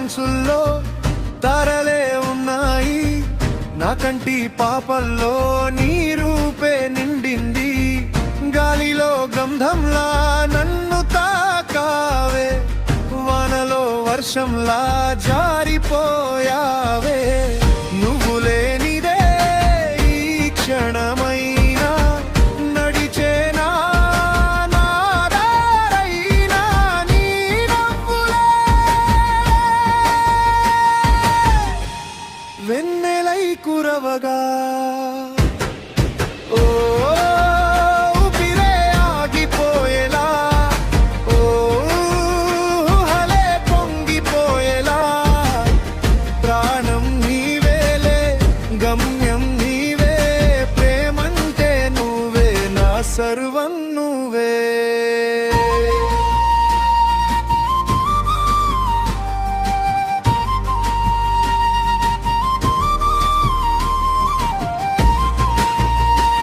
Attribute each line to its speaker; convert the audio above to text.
Speaker 1: మనసుల్లో తారలే ఉన్నాయి, నా కంటి పాపల్లో నీ రూపే నిండింది. గాలిలో గంధంలా నన్ను తాకావే, వానలో వర్షంలా జారిపోయావే. నువ్వు లేనిదే ఈ క్షణమైనా నడిచేనా నా దారైనా నీ నవ్వులే వెన్నెలై కురవగా. ఓ ఊపిరే ఆగిపోయేలా, ఓ ఊహలే పొంగిపోయేలా, ప్రాణం నీవేలే, గమ్యం నీవే, ప్రేమంటే నువ్వే, నా సర్వం నువ్వే.